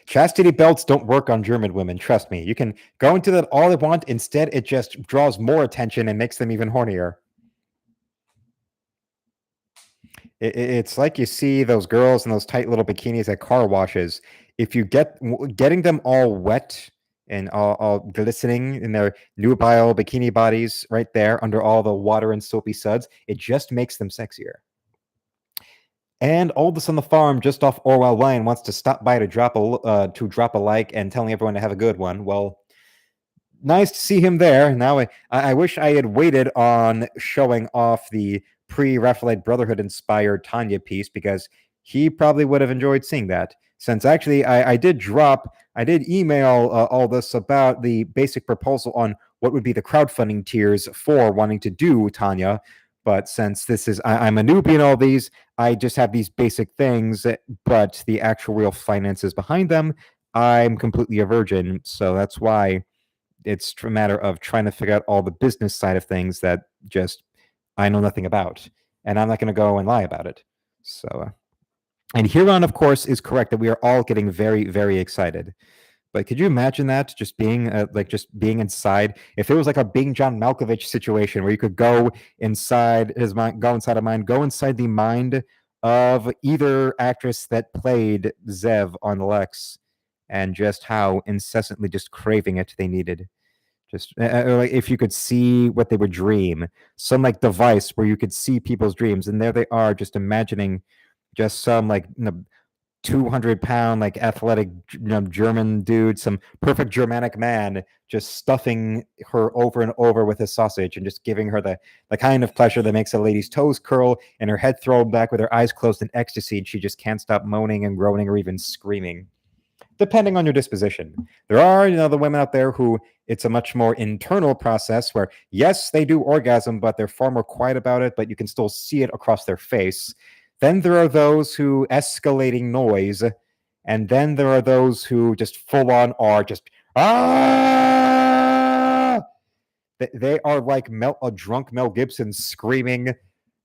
Chastity belts don't work on German women. Trust me. You can go into that all they want. Instead, it just draws more attention and makes them even hornier. It's like you see those girls in those tight little bikinis at car washes. If you getting them all wet and all glistening in their nubile bikini bodies right there under all the water and soapy suds, it just makes them sexier. And Oldest on the farm, just off Orwell Lane, wants to stop by to drop a like and telling everyone to have a good one. Well, nice to see him there. Now, I wish I had waited on showing off the pre-Raphaelite Brotherhood inspired Tanya piece because he probably would have enjoyed seeing that. Since actually, I did email all this about the basic proposal on what would be the crowdfunding tiers for wanting to do Tanya. But since I'm a newbie in all these, I just have these basic things, but the actual real finances behind them, I'm completely a virgin. So that's why it's a matter of trying to figure out all the business side of things that just I know nothing about, and I'm not going to go and lie about it. So, and Huron, of course, is correct that we are all getting very, very excited. But could you imagine that just being just being inside? If it was like a Bing John Malkovich situation where you could go inside his mind, go inside a mind, go inside the mind of either actress that played Zev on Lex, and just how incessantly just craving it they needed. Just like if you could see what they would dream, some like device where you could see people's dreams, and there they are, just imagining just some like 200-pound like athletic German dude, some perfect Germanic man, just stuffing her over and over with his sausage and just giving her the kind of pleasure that makes a lady's toes curl and her head thrown back with her eyes closed in ecstasy, and she just can't stop moaning and groaning or even screaming. Depending on your disposition. There are the women out there who it's a much more internal process where, yes, they do orgasm, but they're far more quiet about it, but you can still see it across their face. Then there are those who escalating noise, and then there are those who just full on are just, ah! They are like a drunk Mel Gibson screaming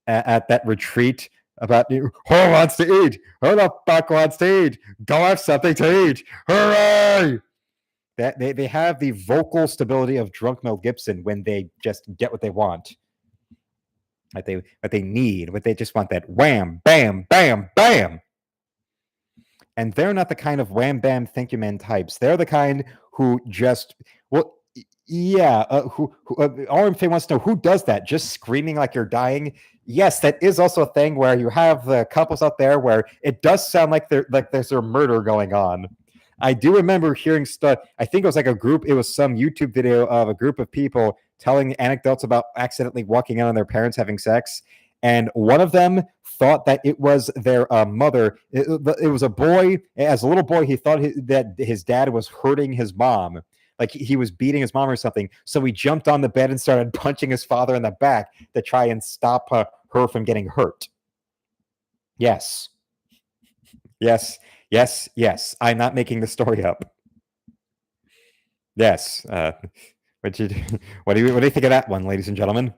at that retreat about who wants to eat? Who the fuck wants to eat? Go have something to eat. Hooray! That they have the vocal stability of drunk Mel Gibson when they just get what they want. What they need, what they just want, that wham, bam, bam, bam. And they're not the kind of wham bam thank you man types. They're the kind who just yeah, RMF wants to know who does that, just screaming like you're dying. Yes, that is also a thing where you have the couples out there where it does sound like there's a murder going on. I do remember hearing stuff. I think it was like it was some YouTube video of a group of people telling anecdotes about accidentally walking in on their parents having sex. And one of them thought that it was their mother. It was a boy. As a little boy, he thought that his dad was hurting his mom. Like he was beating his mom or something. So he jumped on the bed and started punching his father in the back to try and stop her from getting hurt. Yes. Yes. Yes. Yes. I'm not making the story up. Yes. What do you think of that one, ladies and gentlemen?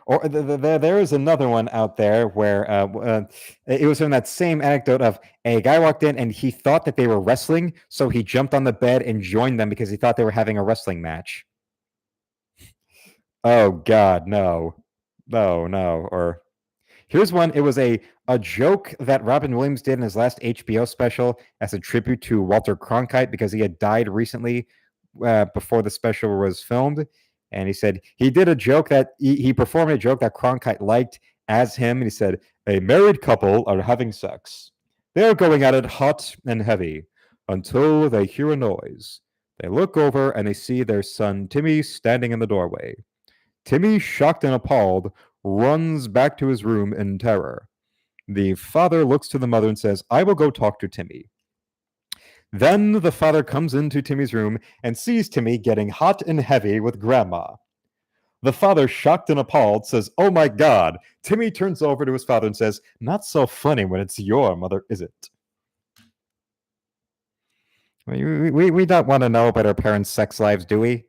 Or there is another one out there where it was from that same anecdote of a guy walked in and he thought that they were wrestling, so he jumped on the bed and joined them because he thought they were having a wrestling match. Oh God, no. Or here's one. It was a joke that Robin Williams did in his last HBO special as a tribute to Walter Cronkite because he had died recently before the special was filmed. And he said he did a joke that he performed a joke that Cronkite liked as him. And he said, a married couple are having sex. They're going at it hot and heavy until they hear a noise. They look over and they see their son Timmy standing in the doorway. Timmy, shocked and appalled, runs back to his room in terror. The father looks to the mother and says, I will go talk to Timmy. Then the father comes into Timmy's room and sees Timmy getting hot and heavy with Grandma. The father, shocked and appalled, says, "Oh my God." Timmy turns over to his father and says, "Not so funny when it's your mother, is it?" We don't want to know about our parents' sex lives, do we?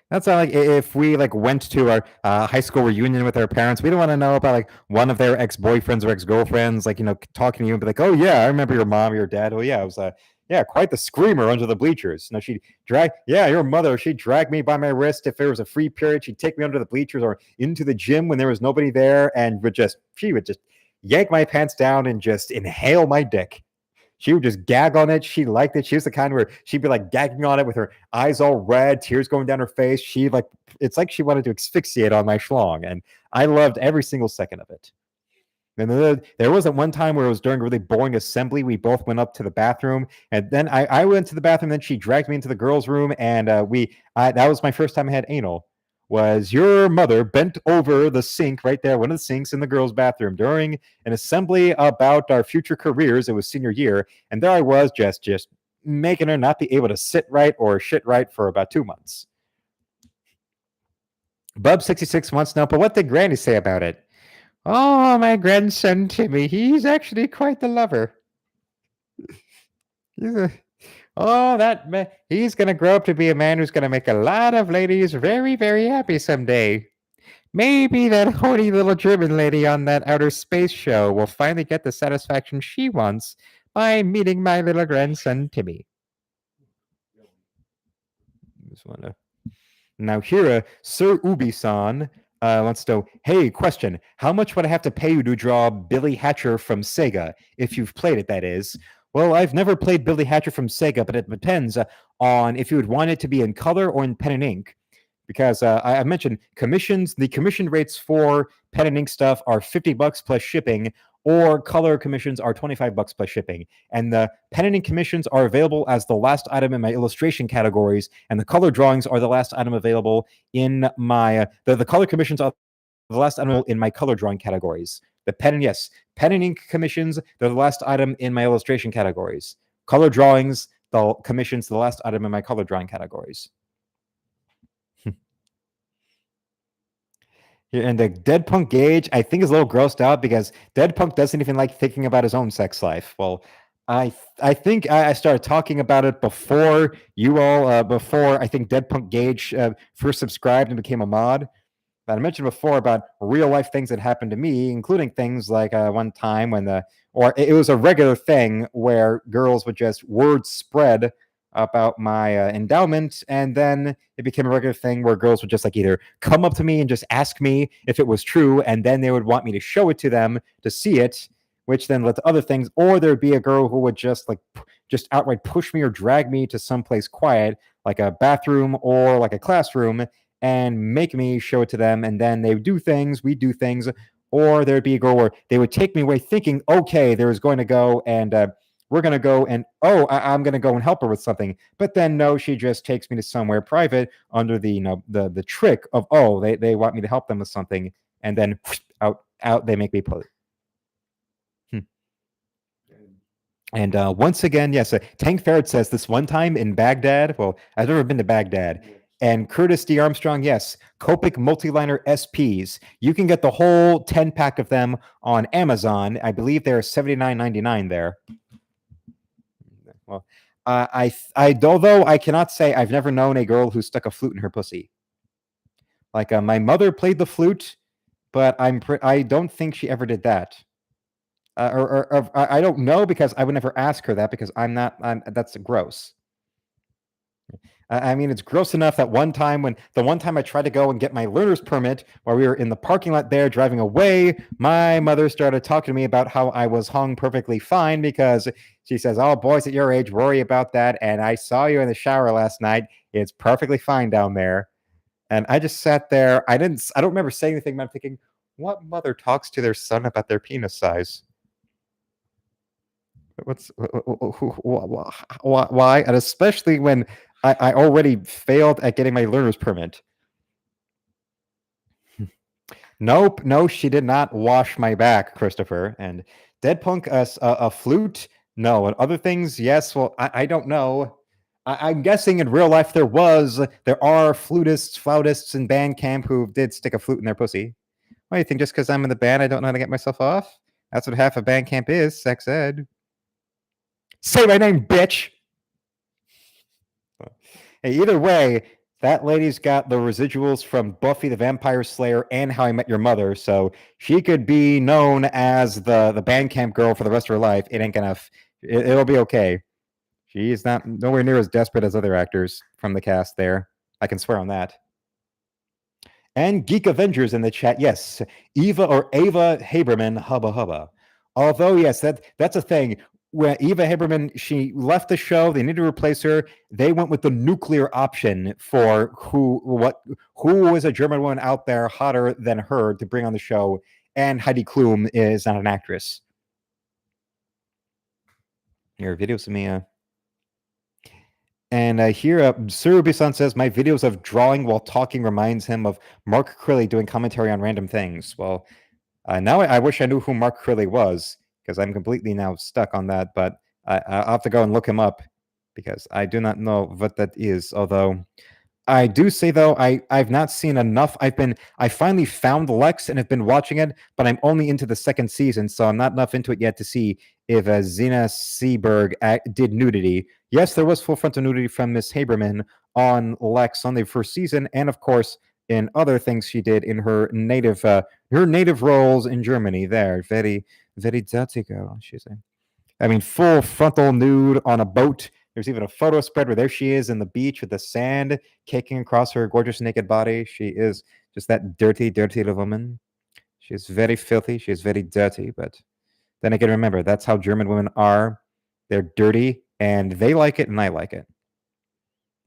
That's not like if we like went to our high school reunion with our parents, we don't want to know about like one of their ex-boyfriends or ex-girlfriends, like, talking to you and be like, "Oh yeah, I remember your mom or your dad. Oh yeah, it was yeah, quite the screamer under the bleachers." No, yeah, your mother, she'd drag me by my wrist if there was a free period. She'd take me under the bleachers or into the gym when there was nobody there, and she would just yank my pants down and just inhale my dick. She would just gag on it. She liked it. She was the kind where she'd be like gagging on it with her eyes all red, tears going down her face. It's like she wanted to asphyxiate on my schlong, and I loved every single second of it. And then there wasn't one time where it was during a really boring assembly. We both went up to the bathroom, and then I went to the bathroom. Then she dragged me into the girls' room, and that was my first time I had anal. Was your mother bent over the sink right there, one of the sinks in the girls' bathroom during an assembly about our future careers? It was senior year, and there I was just making her not be able to sit right or shit right for about 2 months. Bub66 wants to know, but what did Granny say about it? Oh, my grandson Timmy, he's actually quite the lover. He's going to grow up to be a man who's going to make a lot of ladies very, very happy someday. Maybe that horny little German lady on that outer space show will finally get the satisfaction she wants by meeting my little grandson Timmy. Now here, Sir Ubi-san wants to know, hey, question, how much would I have to pay you to draw Billy Hatcher from Sega, if you've played it, that is? Well, I've never played Billy Hatcher from Sega, but it depends on if you would want it to be in color or in pen and ink. Because I mentioned commissions, the commission rates for pen and ink stuff are $50 plus shipping, or color commissions are $25 plus shipping. And the pen and ink commissions are available as the last item in my illustration categories, and the color drawings are the last item available in my the color commissions are the last item in my color drawing categories. The pen and ink commissions, they're the last item in my illustration categories. Color drawings, the commissions, the last item in my color drawing categories. And the Dead Punk Gage, I think, is a little grossed out because Dead Punk doesn't even like thinking about his own sex life. Well, I think I started talking about it before you all, before I think Dead Punk Gage first subscribed and became a mod. But I mentioned before about real life things that happened to me, including things like one time when it was a regular thing where girls would just word spread about my endowment, and then it became a regular thing where girls would just like either come up to me and just ask me if it was true, and then they would want me to show it to them to see it, which then led to other things. Or there'd be a girl who would just outright push me or drag me to someplace quiet, like a bathroom or like a classroom, and make me show it to them, and then they would do things, we do things. Or there'd be a girl where they would take me away thinking, okay, there was going to go and we're going to go and, I'm going to go and help her with something. But then, no, she just takes me to somewhere private under the, the trick of, they want me to help them with something. And then out they make me pull it. And once again, yes, Tank Ferret says this one time in Baghdad. Well, I've never been to Baghdad. And Curtis D. Armstrong, yes, Copic Multiliner SPs. You can get the whole 10-pack of them on Amazon. I believe they're $79.99 there. Well, although I cannot say I've never known a girl who stuck a flute in her pussy. Like my mother played the flute, but I don't think she ever did that. Or I don't know, because I would never ask her that, because that's gross. I mean, it's gross enough that the one time I tried to go and get my learner's permit while we were in the parking lot there driving away, my mother started talking to me about how I was hung perfectly fine, because she says, "Oh, boys at your age worry about that. And I saw you in the shower last night. It's perfectly fine down there." And I just sat there. I don't remember saying anything, but I'm thinking, what mother talks to their son about their penis size? Why? And especially when I already failed at getting my learner's permit. Nope, no, she did not wash my back, Christopher. And Dead Punk, a flute, no. And other things, yes. Well, I don't know. I'm guessing in real life there are flutists, flautists in band camp who did stick a flute in their pussy. What do you think? Just because I'm in the band, I don't know how to get myself off? That's what half of band camp is, sex ed. Say my name, bitch! Hey, either way, that lady's got the residuals from Buffy the Vampire Slayer and How I Met Your Mother, so she could be known as the band camp girl for the rest of her life. It ain't gonna. It'll be okay. She's not nowhere near as desperate as other actors from the cast there. I can swear on that. And Geek Avengers in the chat. Yes, Eva or Ava Haberman, hubba hubba. Although, yes, that's a thing. When Eva Haberman, she left the show, they needed to replace her. They went with the nuclear option for who was a German woman out there hotter than her to bring on the show. And Heidi Klum is not an actress. Your videos of me. And here, Surubi-san says, my videos of drawing while talking reminds him of Mark Crilly doing commentary on random things. Well, now I wish I knew who Mark Crilly was, because I'm completely now stuck on that, but I'll have to go and look him up, because I do not know what that is, although I do say, though, I've not seen enough. I finally found Lex and have been watching it, but I'm only into the second season, so I'm not enough into it yet to see if Zena Seberg did nudity. Yes, there was full frontal nudity from Miss Haberman on Lex on the first season, and of course in other things she did in her native roles in Germany. There, very very dirty girl, she's saying. I mean, full frontal nude on a boat. There's even a photo spread where there she is in the beach with the sand caking across her gorgeous naked body. She is just that dirty, dirty little woman. She is very filthy. She is very dirty. But then again, remember, that's how German women are. They're dirty, and they like it, and I like it.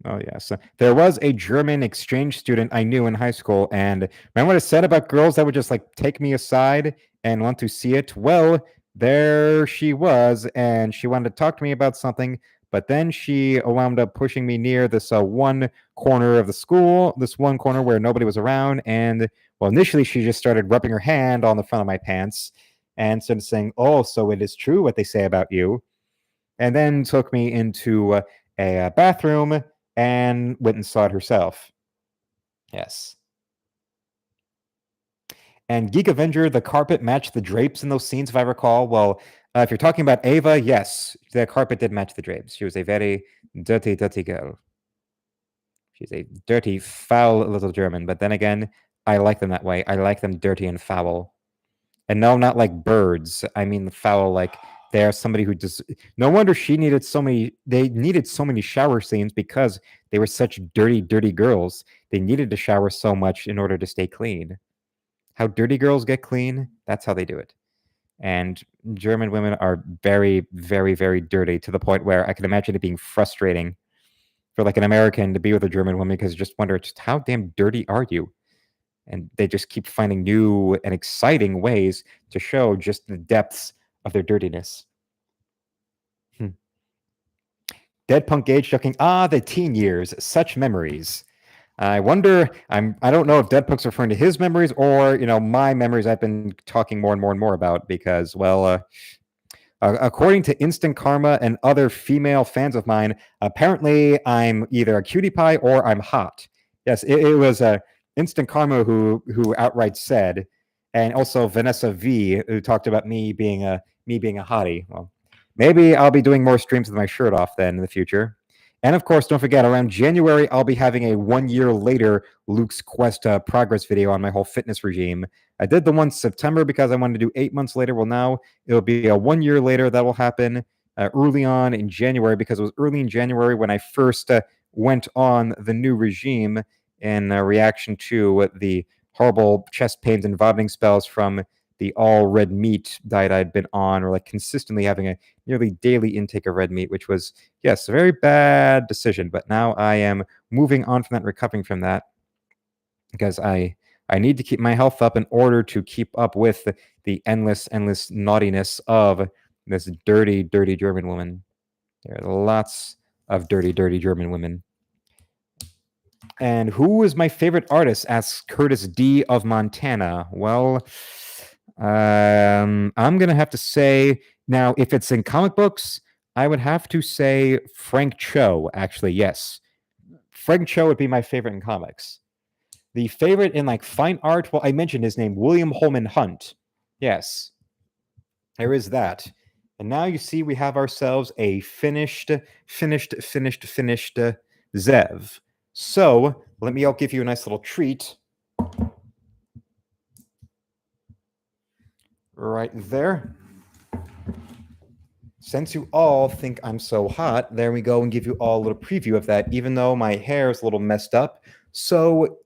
Oh, yeah. So there was a German exchange student I knew in high school, and remember what I said about girls that would just like take me aside and want to see it? Well, there she was, and she wanted to talk to me about something, but then she wound up pushing me near this one corner of the school, this one corner where nobody was around. And well, initially she just started rubbing her hand on the front of my pants and started saying, oh, so it is true what they say about you. And then took me into a bathroom and went and saw it herself. Yes. And Geek Avenger, the carpet matched the drapes in those scenes, if I recall. Well, if you're talking about Ava, yes, the carpet did match the drapes. She was a very dirty, dirty girl. She's a dirty, foul little German. But then again, I like them that way. I like them dirty and foul. And no, not like birds. I mean foul, like they're somebody who just... No wonder they needed so many shower scenes, because they were such dirty, dirty girls. They needed to shower so much in order to stay clean. How dirty girls get clean, that's how they do it. And German women are very, very, very dirty, to the point where I can imagine it being frustrating for like an American to be with a German woman, because you just wonder, just how damn dirty are you? And they just keep finding new and exciting ways to show just the depths of their dirtiness. Dead Punk Gage joking, the teen years, such memories. I wonder, I don't know if Dead Punk's referring to his memories or, my memories I've been talking more and more and more about, because, well, according to Instant Karma and other female fans of mine, apparently I'm either a cutie pie or I'm hot. Yes, it was Instant Karma who outright said, and also Vanessa V, who talked about me being a hottie. Well, maybe I'll be doing more streams with my shirt off then in the future. And of course, don't forget, around January, I'll be having a 1 year later Luke's Quest progress video on my whole fitness regime. I did the one September because I wanted to do 8 months later. Well, now it'll be a 1 year later. That will happen early on in January, because it was early in January when I first went on the new regime in reaction to the horrible chest pains and vomiting spells from the all red meat diet I'd been on, or like consistently having a nearly daily intake of red meat, which was, yes, a very bad decision. But now I am moving on from that, recovering from that, because I need to keep my health up in order to keep up with the endless naughtiness of this dirty, dirty German woman. There are lots of dirty, dirty German women. And who is my favorite artist? Asks Curtis D of Montana. Well, I'm going to have to say, now, if it's in comic books, I would have to say Frank Cho, actually, yes. Frank Cho would be my favorite in comics. The favorite in like fine art, well, I mentioned his name, William Holman Hunt. Yes, there is that. And now you see we have ourselves a finished Zev. So let me, I'll give you a nice little treat. Right there. Since you all think I'm so hot, there we go and give you all a little preview of that, even though my hair is a little messed up. So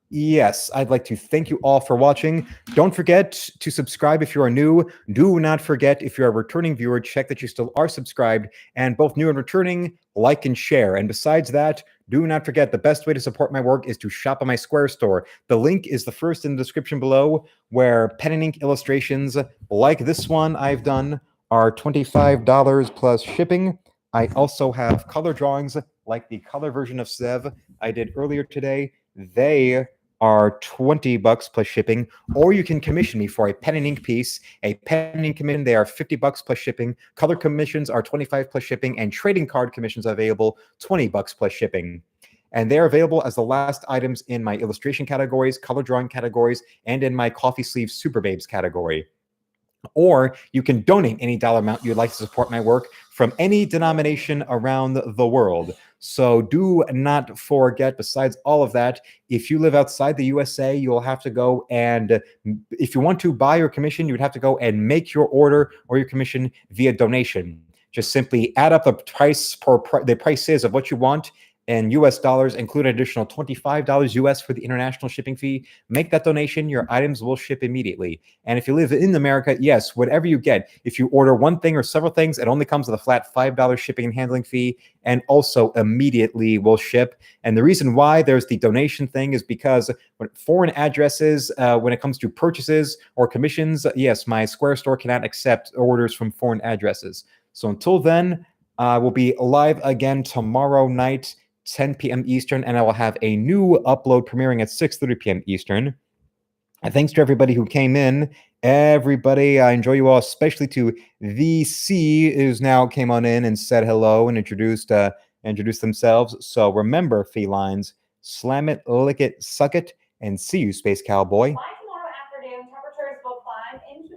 yes, I'd like to thank you all for watching. Don't forget to subscribe if you are new. Do not forget, if you're a returning viewer, check that you still are subscribed. And both new and returning, like and share. And besides that, do not forget, the best way to support my work is to shop on my Square store. The link is the first in the description below, where pen and ink illustrations like this one I've done are $25 plus shipping. I also have color drawings like the color version of Zev I did earlier today. They are $20 plus shipping, or you can commission me for a pen and ink piece. A pen and ink commission, they are $50 plus shipping. Color commissions are $25 plus shipping, and trading card commissions are available, $20 plus shipping. And they're available as the last items in my illustration categories, color drawing categories, and in my coffee sleeve Super Babes category. Or you can donate any dollar amount you'd like to support my work from any denomination around the world. So do not forget, besides all of that, if you live outside the USA, you'll have to go and, if you want to buy or commission, you would have to go and make your order or your commission via donation. Just simply add up the price the prices of what you want in US dollars, include an additional $25 US for the international shipping fee. Make that donation, your items will ship immediately. And if you live in America, yes, whatever you get, if you order one thing or several things, it only comes with a flat $5 shipping and handling fee, and also immediately will ship. And the reason why there's the donation thing is because when foreign addresses, when it comes to purchases or commissions, yes, my Square store cannot accept orders from foreign addresses. So until then, we'll be live again tomorrow night, 10 p.m. Eastern, and I will have a new upload premiering at 6:30 p.m. Eastern. And thanks to everybody who came in. Everybody, I enjoy you all, especially to VC, who's now came on in and said hello and introduced themselves. So remember, felines, slam it, lick it, suck it, and see you, Space Cowboy. By tomorrow afternoon, temperatures will climb into